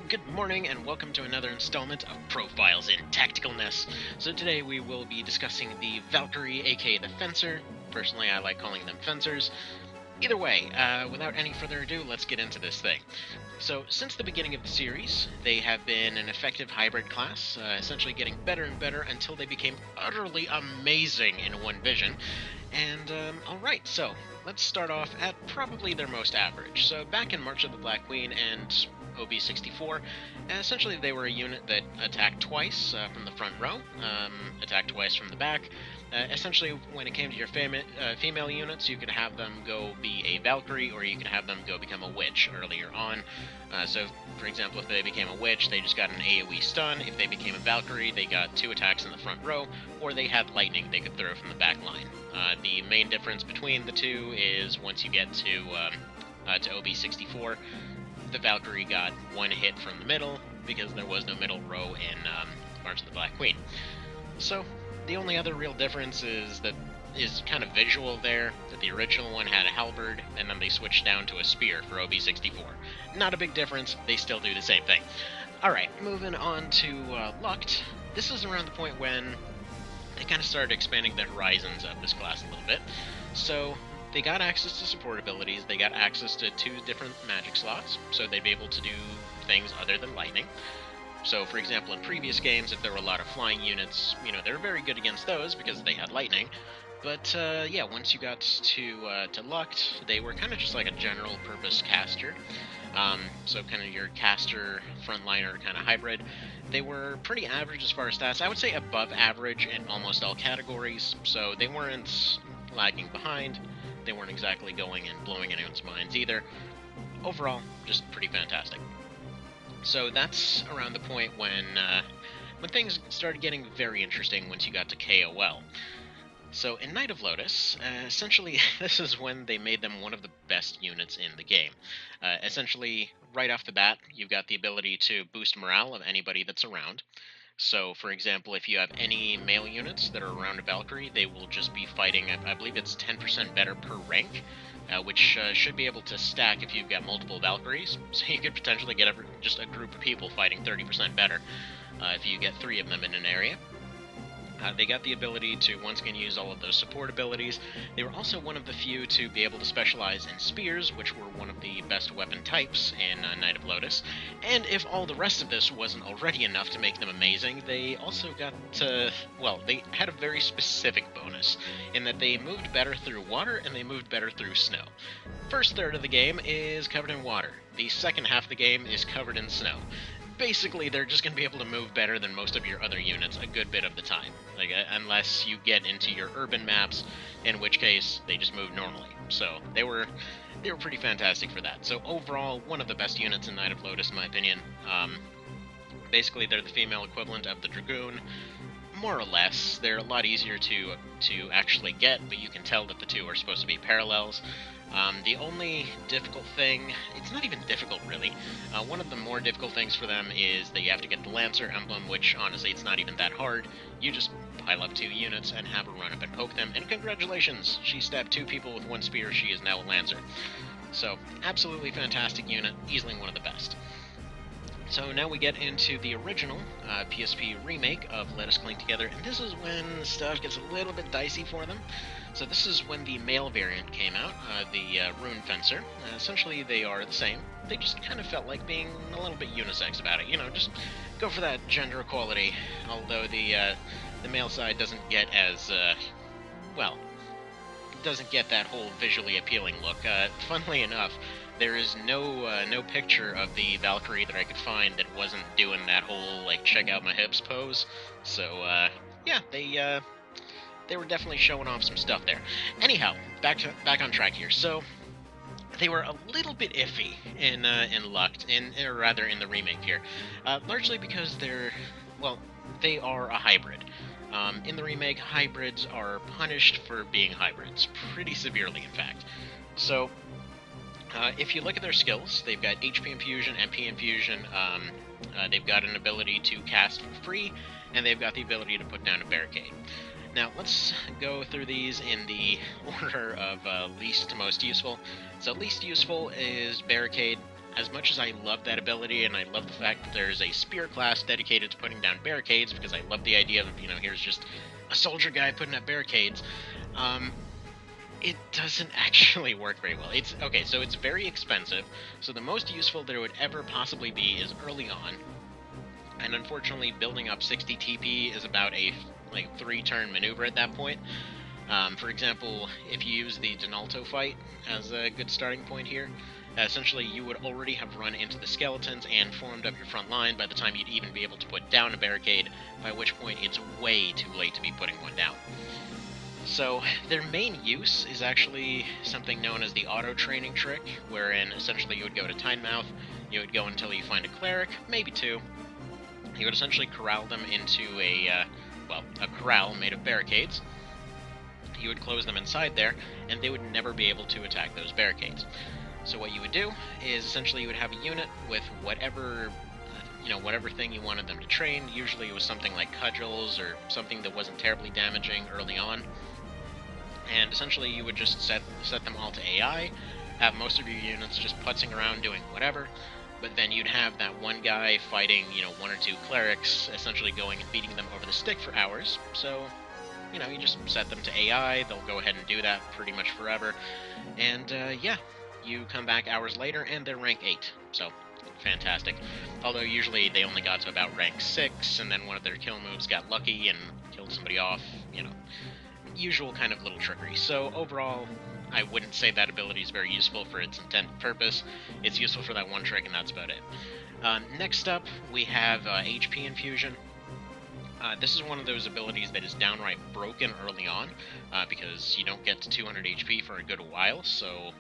Good morning and welcome to another installment of Profiles in Tacticalness. So today we will be discussing the Valkyrie, aka the Fencer. Personally, I like calling them Fencers. Either way, without any further ado, let's get into this thing. So, since the beginning of the series, they have been an effective hybrid class, essentially getting better and better until they became utterly amazing in one vision. And, alright, so, let's start off at probably their most average. So, back in March of the Black Queen and OB64, essentially they were a unit that attacked twice from the front row, attacked twice from the back. Essentially, when it came to your female units, you could have them go be a Valkyrie, or you could have them go become a witch earlier on. So, for example, if they became a witch, they just got an AoE stun. If they became a Valkyrie, they got 2 attacks in the front row, or they had lightning they could throw from the back line. The main difference between the two is once you get to OB64, the Valkyrie got 1 hit from the middle, because there was no middle row in March of the Black Queen. So, the only other real difference is kind of visual there, that the original one had a halberd, and then they switched down to a spear for OB64. Not a big difference, they still do the same thing. Alright, moving on to Lucht. This is around the point when they kind of started expanding the horizons of this class a little bit. So, they got access to support abilities, they got access to 2 different magic slots, so they'd be able to do things other than lightning. So, for example, in previous games, if there were a lot of flying units, they were very good against those because they had lightning. But, yeah, once you got to Lucht, they were kind of just like a general-purpose caster. So kind of your caster, frontliner kind of hybrid. They were pretty average as far as stats. I would say above average in almost all categories, so they weren't lagging behind. They weren't exactly going and blowing anyone's minds either. Overall, just pretty fantastic. So that's around the point when things started getting very interesting once you got to KOL. So in Knight of Lotus, essentially this is when they made them one of the best units in the game. Essentially, right off the bat, you've got the ability to boost morale of anybody that's around. So, for example, if you have any male units that are around a Valkyrie, they will just be fighting, I believe it's 10% better per rank, which should be able to stack if you've got multiple Valkyries. So you could potentially get just a group of people fighting 30% better if you get 3 of them in an area. They got the ability to once again use all of those support abilities. They were also one of the few to be able to specialize in spears, which were one of the best weapon types in Knight of Lotus. And if all the rest of this wasn't already enough to make them amazing, they also got to, well, they had a very specific bonus, in that they moved better through water and they moved better through snow. First third of the game is covered in water. The second half of the game is covered in snow. Basically, they're just going to be able to move better than most of your other units a good bit of the time. Like, unless you get into your urban maps, in which case they just move normally. So they were pretty fantastic for that. So overall, one of the best units in Knight of Lotus, in my opinion. Basically, they're the female equivalent of the Dragoon, more or less. They're a lot easier to actually get, but you can tell that the two are supposed to be parallels. The only difficult thing, it's not even difficult really, one of the more difficult things for them is that you have to get the Lancer emblem, which honestly it's not even that hard. You just pile up 2 units and have her run up and poke them, and congratulations! She stabbed 2 people with 1 spear, she is now a Lancer. So, absolutely fantastic unit, easily one of the best. So now we get into the original PSP remake of Let Us Cling Together, and this is when stuff gets a little bit dicey for them. So this is when the male variant came out, the Rune Fencer. Essentially they are the same, they just kind of felt like being a little bit unisex about it, just go for that gender equality, although the male side doesn't get as, well, doesn't get that whole visually appealing look. Funnily enough, there is no picture of the Valkyrie that I could find that wasn't doing that whole, like, check out my hips pose. So, yeah, they were definitely showing off some stuff there. Anyhow, back on track here. So, they were a little bit iffy in Lucht, or rather in the remake here, largely because they are a hybrid. In the remake, hybrids are punished for being hybrids, pretty severely, in fact. So, if you look at their skills, they've got HP Infusion, MP Infusion, they've got an ability to cast for free, and they've got the ability to put down a barricade. Now, let's go through these in the order of least to most useful. So least useful is Barricade. as much as I love that ability, and I love the fact that there's a spear class dedicated to putting down barricades, because I love the idea of, here's just a soldier guy putting up barricades, it doesn't actually work very well. It's okay, so it's very expensive. So the most useful that it would ever possibly be is early on, and unfortunately, building up 60 TP is about a 3-turn maneuver at that point. For example, if you use the Donalto fight as a good starting point here, essentially you would already have run into the skeletons and formed up your front line by the time you'd even be able to put down a barricade, by which point it's way too late to be putting one down. So their main use is actually something known as the auto-training trick, wherein essentially you would go to Tynemouth, you would go until you find a cleric, maybe two. You would essentially corral them into a corral made of barricades. You would close them inside there, and they would never be able to attack those barricades. So what you would do is essentially you would have a unit with whatever thing you wanted them to train. Usually it was something like cudgels or something that wasn't terribly damaging early on. And essentially you would just set them all to AI, have most of your units just putzing around doing whatever, but then you'd have that one guy fighting, 1 or 2 clerics, essentially going and beating them over the stick for hours. So, you just set them to AI, they'll go ahead and do that pretty much forever, and you come back hours later and they're rank 8, so fantastic. Although usually they only got to about rank 6, and then one of their kill moves got lucky and killed somebody off, usual kind of little trickery. So overall, I wouldn't say that ability is very useful for its intended purpose. It's useful for that one trick, and that's about it. Next up, we have HP Infusion. This is one of those abilities that is downright broken early on, because you don't get to 200 HP for a good while, so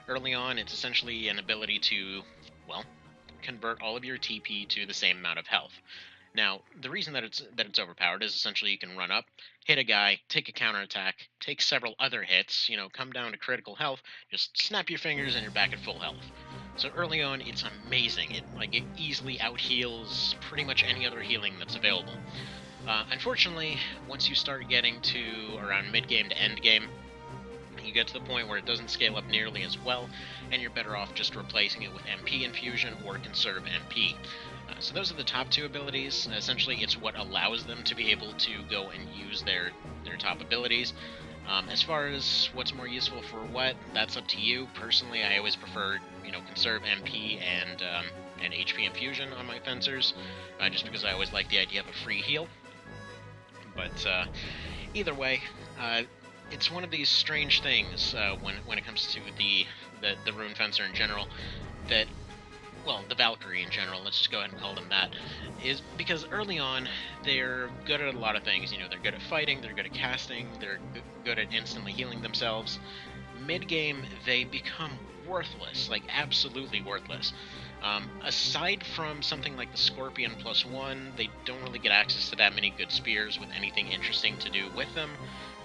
early on it's essentially an ability to, convert all of your TP to the same amount of health. Now, the reason that it's overpowered is essentially you can run up, hit a guy, take a counterattack, take several other hits, come down to critical health, just snap your fingers and you're back at full health. So early on, it's amazing. It easily out-heals pretty much any other healing that's available. Unfortunately, once you start getting to around mid-game to end-game, you get to the point where it doesn't scale up nearly as well, and you're better off just replacing it with MP Infusion or Conserve MP. So those are the top 2 abilities. Essentially, it's what allows them to be able to go and use their top abilities. As far as what's more useful for what, that's up to you. Personally, I always prefer, Conserve MP and HP Infusion on my fencers, just because I always like the idea of a free heal. But either way, it's one of these strange things when it comes to the Rune Fencer in general, that, the Valkyrie in general, let's just go ahead and call them that, is because early on, they're good at a lot of things. They're good at fighting, they're good at casting, they're good at instantly healing themselves. Mid-game, they become worthless, absolutely worthless. Aside from something like the Scorpion +1, they don't really get access to that many good spears with anything interesting to do with them,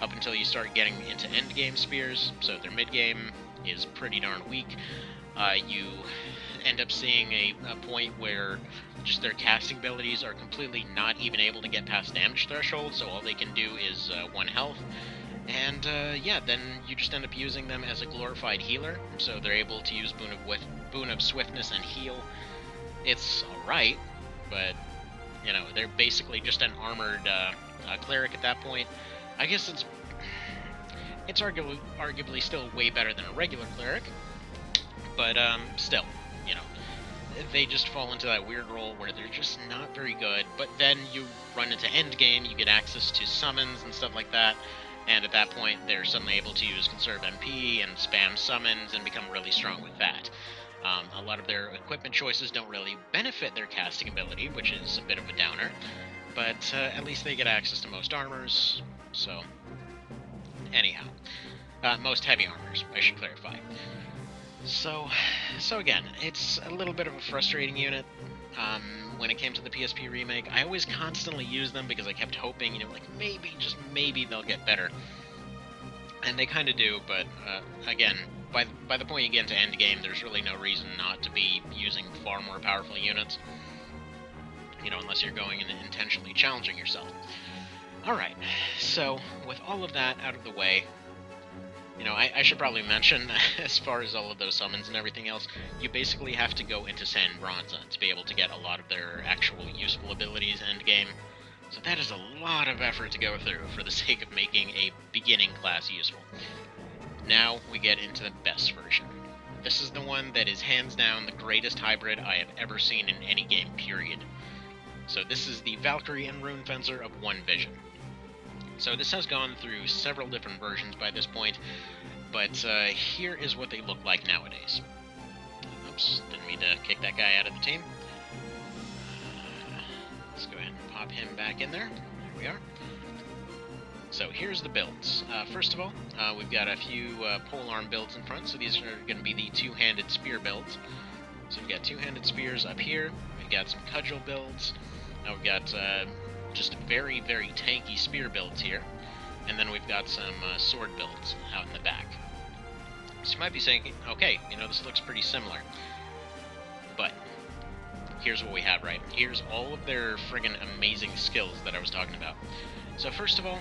up until you start getting into endgame spears, so their mid-game is pretty darn weak. You end up seeing a point where just their casting abilities are completely not even able to get past damage threshold, so all they can do is 1 health. And then you just end up using them as a glorified healer, so they're able to use Boon of Swiftness and heal. It's alright, but, they're basically just an armored cleric at that point. I guess it's arguably still way better than a regular cleric, but still, they just fall into that weird role where they're just not very good. But then you run into endgame, you get access to summons and stuff like that, and at that point they're suddenly able to use Conserve MP and spam summons and become really strong with that. A lot of their equipment choices don't really benefit their casting ability, which is a bit of a downer, but at least they get access to most armors, so anyhow. Most heavy armors, I should clarify. So again, it's a little bit of a frustrating unit. When it came to the PSP remake, I always constantly used them because I kept hoping, maybe, just maybe they'll get better. And they kind of do, but again, by the point you get into endgame, there's really no reason not to be using far more powerful units. Unless you're going and intentionally challenging yourself. Alright, so with all of that out of the way, You know, I should probably mention, as far as all of those summons and everything else, you basically have to go into San Bronze to be able to get a lot of their actual useful abilities endgame. So that is a lot of effort to go through for the sake of making a beginning class useful. Now we get into the best version. This is the one that is hands down the greatest hybrid I have ever seen in any game, period. So this is the Valkyrie and Rune Fencer of One Vision. So this has gone through several different versions by this point, but here is what they look like nowadays. Oops, didn't mean to kick that guy out of the team. Let's go ahead and pop him back in there. There we are. So here's the builds. First of all, we've got a few polearm builds in front, so these are going to be the two-handed spear builds. So we've got two-handed spears up here, we've got some cudgel builds, now we've got just very, very tanky spear builds here, and then we've got some sword builds out in the back. So you might be saying, okay, you know, this looks pretty similar, but here's what we have, right? Here's all of their friggin' amazing skills that I was talking about. So first of all,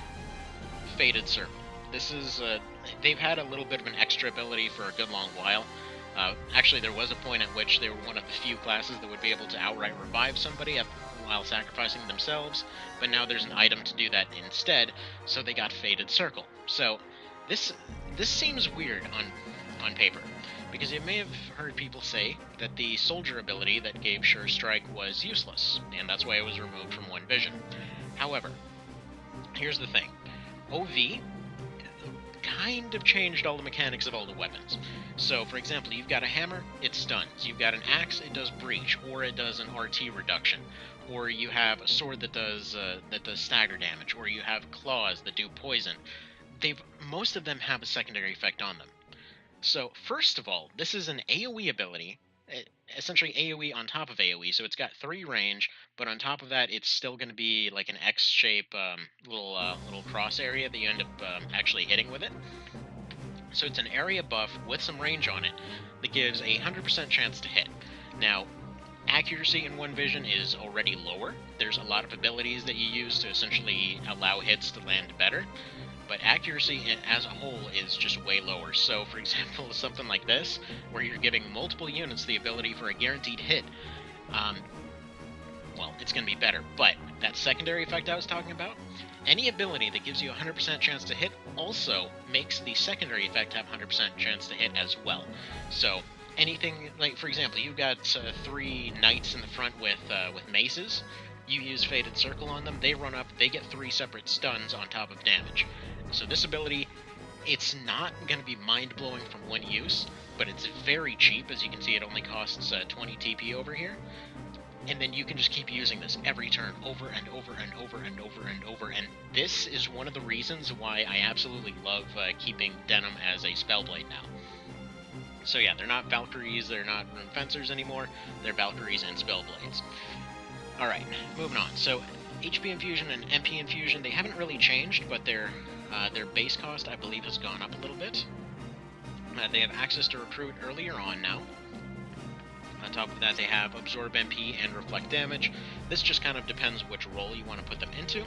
Fated Circle. This is, they've had a little bit of an extra ability for a good long while. Actually, there was a point at which they were one of the few classes that would be able to outright revive somebody while sacrificing themselves, but now there's an item to do that instead, so they got Fated Circle. So this seems weird on paper, because you may have heard people say that the soldier ability that gave Sure Strike was useless, and that's why it was removed from One Vision. However, here's the thing. OV kind of changed all the mechanics of all the weapons. So, for example, you've got a hammer, it stuns. You've got an axe, it does breach, or it does an RT reduction. Or you have a sword that does stagger damage, or you have claws that do poison. Most of them have a secondary effect on them. So, first of all, this is an AoE ability, essentially AoE on top of AoE, so it's got 3 range, but on top of that, it's still going to be like an X-shape little cross area that you end up actually hitting with it. So it's an area buff with some range on it that gives a 100% chance to hit. Now, accuracy in One Vision is already lower. There's a lot of abilities that you use to essentially allow hits to land better, but accuracy as a whole is just way lower. So, for example, something like this, where you're giving multiple units the ability for a guaranteed hit, well, it's going to be better. But that secondary effect I was talking about, any ability that gives you a 100% chance to hit also makes the secondary effect have 100% chance to hit as well. So, anything, like, for example, you've got 3 knights in the front with maces. You use Fated Circle on them, they run up, they get 3 separate stuns on top of damage. So this ability, it's not going to be mind-blowing from one use, but it's very cheap. As you can see, it only costs 20 TP over here. And then you can just keep using this every turn, over and over and over and over and over. And this is one of the reasons why I absolutely love keeping Denim as a Spellblade now. So yeah, they're not Valkyries, they're not Rune Fencers anymore, they're Valkyries and Spellblades. Alright, moving on. So HP Infusion and MP Infusion, they haven't really changed, but their base cost, I believe, has gone up a little bit. They have access to Recruit earlier on now. On top of that, they have Absorb MP and Reflect Damage. This just kind of depends which role you want to put them into.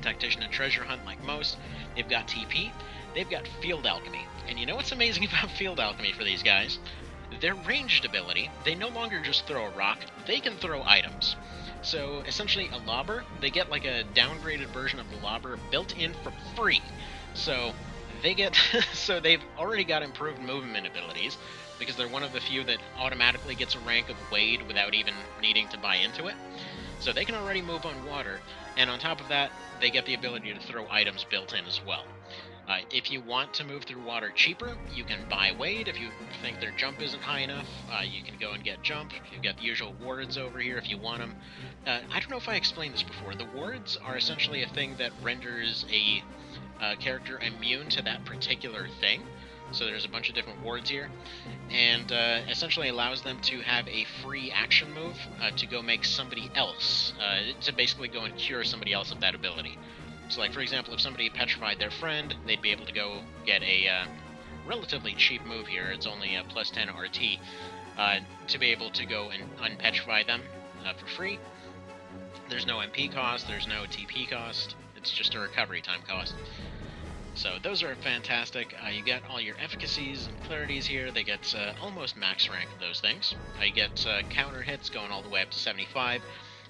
Tactician and Treasure Hunt, like most. They've got TP. They've got Field Alchemy. And you know what's amazing about Field Alchemy for these guys? Their ranged ability, they no longer just throw a rock, they can throw items. So, essentially, a lobber, they get like a downgraded version of the lobber built in for free. So, they get, so they've already got improved movement abilities, because they're one of the few that automatically gets a rank of Wade without even needing to buy into it. So they can already move on water, and on top of that, they get the ability to throw items built in as well. If you want to move through water cheaper, you can buy Wade. If you think their jump isn't high enough, you can go and get jump. You've got the usual wards over here if you want them. I don't know if I explained this before. The wards are essentially a thing that renders a character immune to that particular thing. So there's a bunch of different wards here, and essentially allows them to have a free action move to go make somebody else, to basically go and cure somebody else of that ability. So, like, for example, if somebody petrified their friend, they'd be able to go get a relatively cheap move here. It's only a plus 10 RT, to be able to go and unpetrify them for free. There's no MP cost, there's no TP cost, it's just a recovery time cost. So those are fantastic. You get all your efficacies and clarities here. They get almost max rank of those things. You get counter hits going all the way up to 75.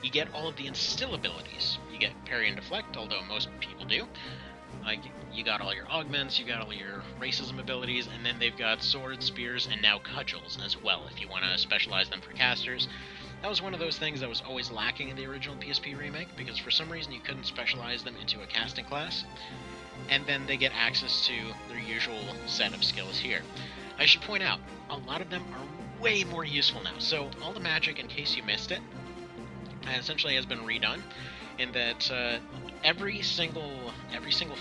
You get all of the instill abilities. You get parry and deflect, although most people do. Like, you got all your augments, you got all your racism abilities, and then they've got swords, spears, and now cudgels as well, if you want to specialize them for casters. That was one of those things that was always lacking in the original PSP remake, because for some reason you couldn't specialize them into a casting class. And then they get access to their usual set of skills here. I should point out, a lot of them are way more useful now. So all the magic, in case you missed it, essentially has been redone, in that every single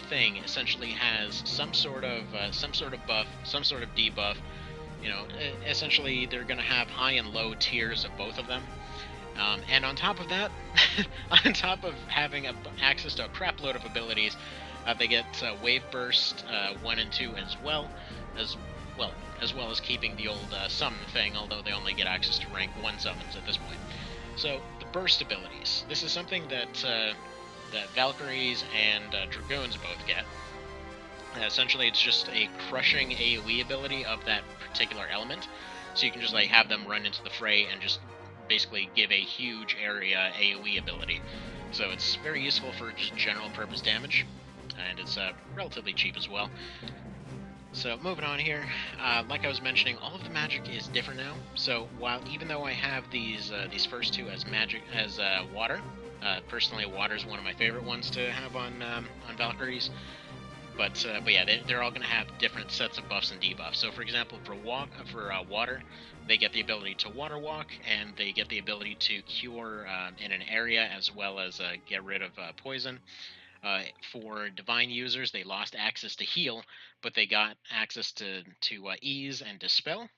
thing essentially has some sort of buff, some sort of debuff. You know, essentially they're going to have high and low tiers of both of them. And on top of that, on top of having access to a crap load of abilities, they get Wave Burst 1 and 2 as well as keeping the old summon thing, although they only get access to rank 1 summons at this point. So, the burst abilities. This is something that Valkyries and Dragoons both get. Essentially, it's just a crushing AoE ability of that particular element. So you can just like have them run into the fray and just basically give a huge area AoE ability. So it's very useful for just general purpose damage, and it's relatively cheap as well. So moving on here, like I was mentioning, all of the magic is different now. So even though I have these first two as magic as water, personally water is one of my favorite ones to have on Valkyries. But yeah, they're all going to have different sets of buffs and debuffs. So for example, for water, they get the ability to water walk, and they get the ability to cure in an area as well as get rid of poison. For divine users, they lost access to heal, but they got access to ease and dispel,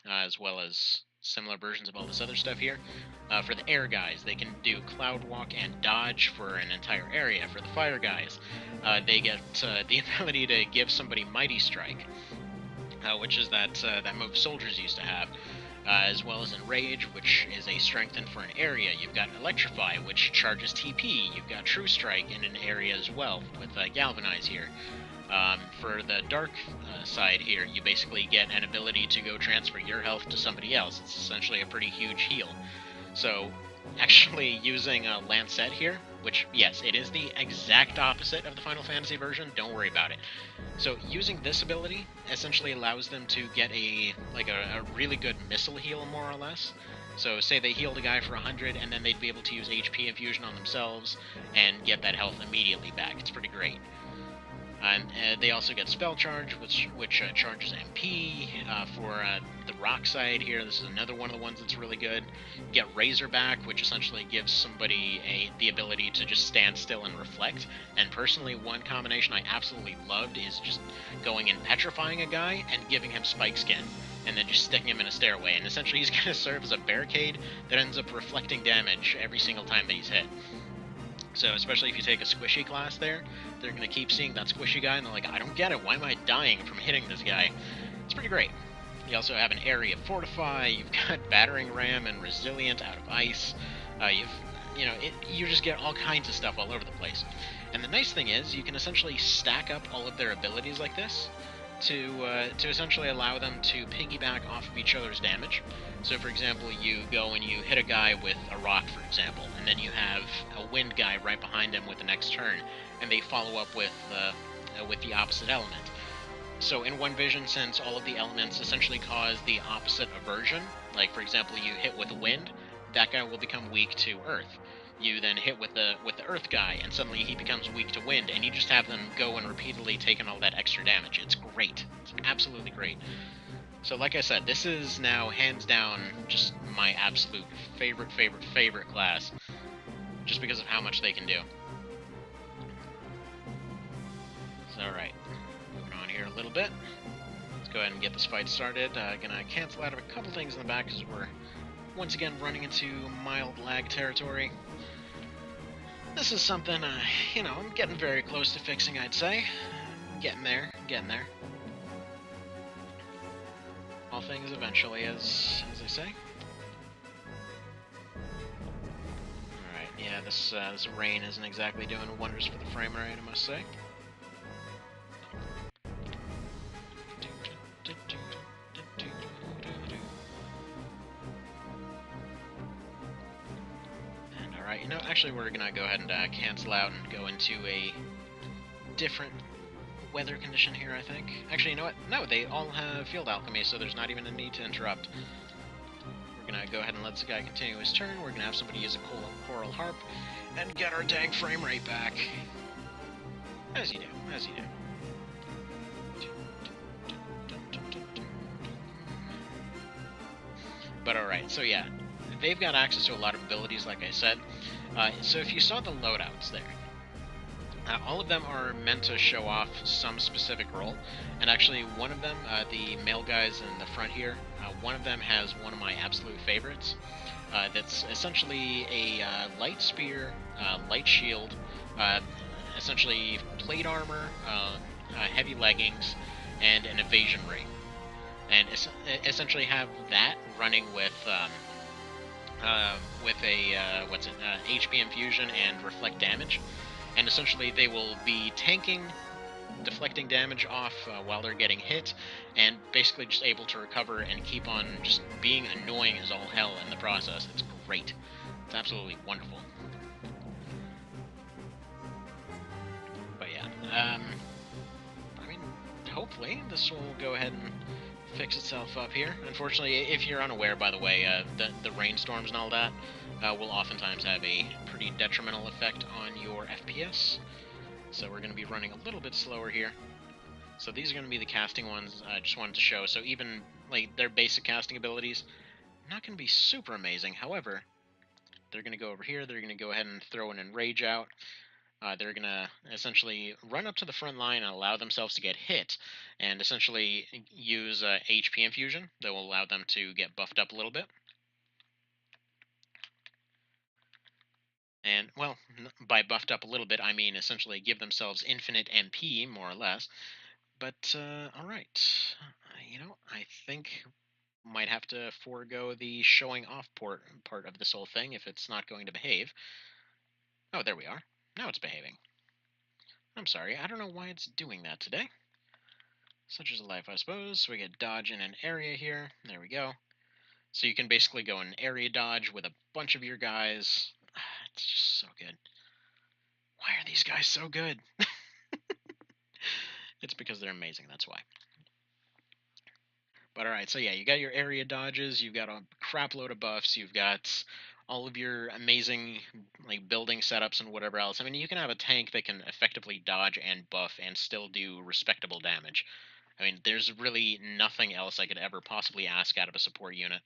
as well as similar versions of all this other stuff here. For the air guys, they can do cloud walk and dodge for an entire area. For the fire guys, they get the ability to give somebody mighty strike, which is that move soldiers used to have. As well as Enrage, which is a strengthen for an area. You've got Electrify, which charges TP. You've got True Strike in an area as well, with Galvanize here. For the Dark side here, you basically get an ability to go transfer your health to somebody else. It's essentially a pretty huge heal. So, actually using Lancet here, which, yes, it is the exact opposite of the Final Fantasy version, don't worry about it. So using this ability essentially allows them to get a really good missile heal, more or less. So say they healed a guy for 100, and then they'd be able to use HP infusion on themselves and get that health immediately back. It's pretty great. And they also get Spell Charge, which charges MP. For the rock side here, this is another one of the ones that's really good. You get Razorback, which essentially gives somebody the ability to just stand still and reflect. And personally, one combination I absolutely loved is just going and petrifying a guy and giving him Spike Skin, and then just sticking him in a stairway. And essentially he's going to serve as a barricade that ends up reflecting damage every single time that he's hit. So especially if you take a squishy class there, they're going to keep seeing that squishy guy, and they're like, I don't get it, why am I dying from hitting this guy? It's pretty great. You also have an area Fortify, you've got Battering Ram and Resilient out of ice. You just get all kinds of stuff all over the place. And the nice thing is, you can essentially stack up all of their abilities like this to essentially allow them to piggyback off of each other's damage. So for example, you go and you hit a guy with a rock, for example, and then you have a wind guy right behind him with the next turn, and they follow up with the opposite element. So in one vision, since all of the elements essentially cause the opposite aversion, like for example, you hit with wind, that guy will become weak to earth. You then hit with the earth guy, and suddenly he becomes weak to wind, and you just have them go and repeatedly taking all that extra damage. It's great. It's absolutely great. So like I said, this is now hands down just my absolute favorite class, just because of how much they can do. So, alright, moving on here a little bit. Let's go ahead and get this fight started. Gonna cancel out of a couple things in the back because we're once again running into mild lag territory. This is something, I'm getting very close to fixing, I'd say. I'm getting there. All things eventually, as I say. Alright, yeah, this rain isn't exactly doing wonders for the frame rate, I must say. you know, actually we're gonna go ahead and cancel out and go into a different weather condition here, I think. Actually, you know what? No, they all have field alchemy, so there's not even a need to interrupt. We're gonna go ahead and let the guy continue his turn. We're gonna have somebody use a coral harp and get our dang frame rate back. As you do, as you do. But alright, so yeah, they've got access to a lot of abilities, like I said. So if you saw the loadouts there, all of them are meant to show off some specific role, and actually one of them, the male guys in the front here, one of them has one of my absolute favorites. That's essentially a light spear, light shield, uh, essentially plate armor, heavy leggings, and an evasion ring. And essentially have that running with a HP infusion and reflect damage, and essentially they will be tanking, deflecting damage off while they're getting hit, and basically just able to recover and keep on just being annoying as all hell in the process. It's great. It's absolutely wonderful. But yeah, I mean, hopefully this will go ahead and fix itself up here. Unfortunately, if you're unaware, by the way, the rainstorms and all that will oftentimes have a pretty detrimental effect on your FPS. So we're going to be running a little bit slower here. So these are going to be the casting ones I just wanted to show. So even like their basic casting abilities, not going to be super amazing. However, they're going to go over here. They're going to go ahead and throw an Enrage out. They're going to essentially run up to the front line and allow themselves to get hit, and essentially use HP infusion that will allow them to get buffed up a little bit. And, well, by buffed up a little bit, I mean essentially give themselves infinite MP, more or less. But, alright. You know, I think might have to forego the showing off part of this whole thing if it's not going to behave. Oh, there we are. Now it's behaving. I'm sorry, I don't know why it's doing that today. Such is life, I suppose. So we get dodge in an area here. There we go. So you can basically go in area dodge with a bunch of your guys. It's just so good. Why are these guys so good? It's because they're amazing, that's why. But alright, so yeah, you got your area dodges, you've got a crap load of buffs, you've got all of your amazing like building setups and whatever else. I mean, you can have a tank that can effectively dodge and buff and still do respectable damage. I mean, there's really nothing else I could ever possibly ask out of a support unit.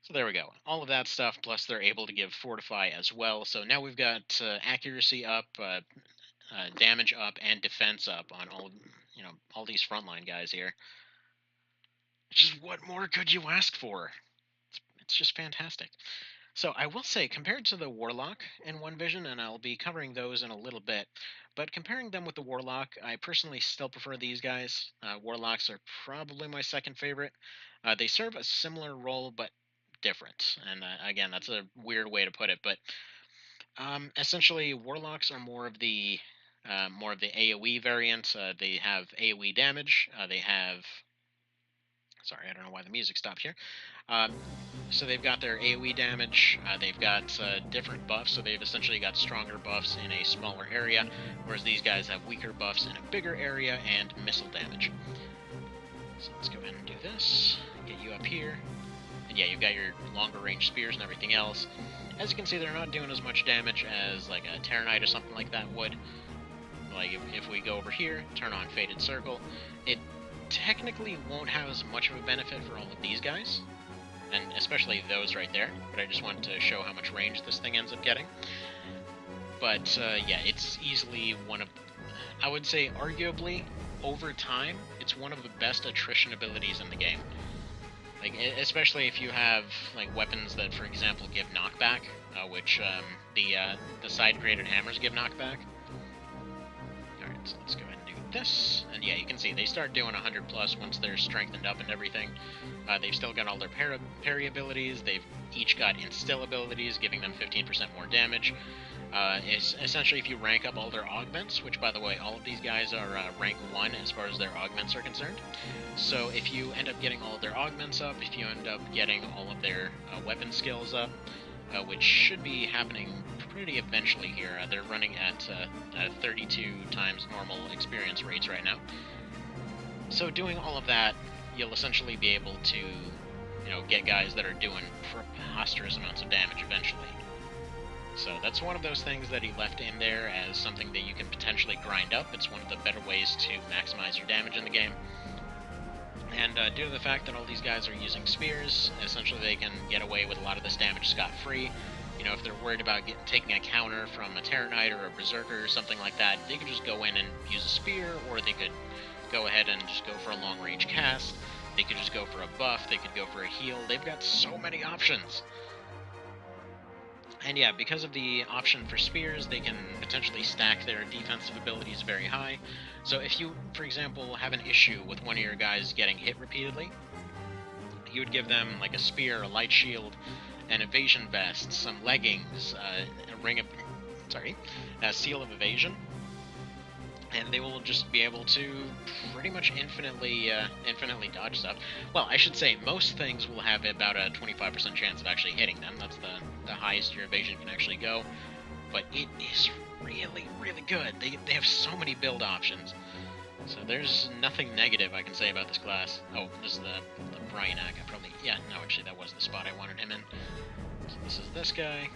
So there we go. All of that stuff, plus they're able to give Fortify as well. So now we've got accuracy up, damage up, and defense up on all these frontline guys here. Just what more could you ask for? It's just fantastic. So I will say, compared to the Warlock in One Vision, and I'll be covering those in a little bit, but comparing them with the Warlock, I personally still prefer these guys. Warlocks are probably my second favorite. They serve a similar role, but different. And again, that's a weird way to put it, but essentially, Warlocks are more of the AOE variant. They have AOE damage. They have sorry, I don't know why the music stopped here. Um, so they've got their AoE damage, they've got different buffs, so they've essentially got stronger buffs in a smaller area, whereas these guys have weaker buffs in a bigger area and missile damage. So let's go ahead and do this, get you up here, and yeah, you've got your longer range spears and everything else. As you can see, they're not doing as much damage as like a Terranite or something like that would. Like if we go over here, turn on Fated Circle, it technically won't have as much of a benefit for all of these guys, and especially those right there, but I just wanted to show how much range this thing ends up getting. But yeah, it's easily one of, I would say arguably, over time, it's one of the best attrition abilities in the game. Like, especially if you have like weapons that, for example, give knockback, which the side-graded hammers give knockback. Alright, so let's go ahead and do this, and yeah, you can see they start doing 100 plus once they're strengthened up and everything. They've still got all their parry abilities, they've each got instill abilities, giving them 15% more damage. It's essentially if you rank up all their augments, which by the way, all of these guys are rank 1 as far as their augments are concerned. So if you end up getting all of their augments up, if you end up getting all of their weapon skills up, which should be happening pretty eventually here. They're running at 32 times normal experience rates right now. So doing all of that, you'll essentially be able to, get guys that are doing preposterous amounts of damage eventually. So that's one of those things that he left in there as something that you can potentially grind up. It's one of the better ways to maximize your damage in the game. And due to the fact that all these guys are using spears, essentially they can get away with a lot of this damage scot-free. If they're worried about taking a counter from a Terror Knight or a Berserker or something like that, they could just go in and use a spear, or they could go ahead and just go for a long-range cast. They could just go for a buff, they could go for a heal. They've got so many options. And yeah, because of the option for spears, they can potentially stack their defensive abilities very high. So if you, for example, have an issue with one of your guys getting hit repeatedly, you would give them like a spear, a light shield, an evasion vest, some leggings, a seal of evasion, and they will just be able to pretty much infinitely dodge stuff. Well, I should say most things will have about a 25% chance of actually hitting them. That's the highest your evasion can actually go. But it is really, really good. They have so many build options. So there's nothing negative I can say about this class. Oh, this is the Bryanak. Actually that was the spot I wanted him in. So this is this guy.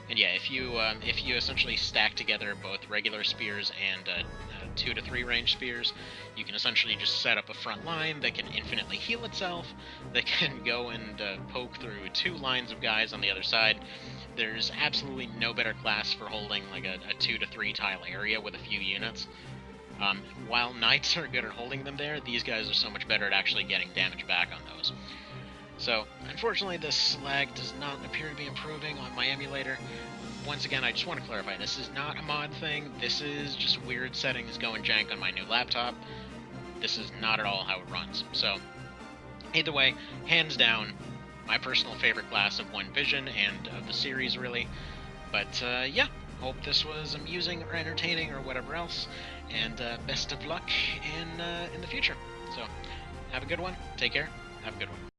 And yeah, if you essentially stack together both regular spears and 2 to 3 range spears, you can essentially just set up a front line that can infinitely heal itself, that can go and poke through 2 lines of guys on the other side. There's absolutely no better class for holding like a 2 to 3 tile area with a few units. While Knights are good at holding them there, these guys are so much better at actually getting damage back on those. So, unfortunately, this slag does not appear to be improving on my emulator. Once again, I just want to clarify, this is not a mod thing. This is just weird settings going jank on my new laptop. This is not at all how it runs. So, either way, hands down, my personal favorite class of One Vision and of the series, really. But, yeah, hope this was amusing or entertaining or whatever else, and best of luck in the future. So, have a good one, take care, have a good one.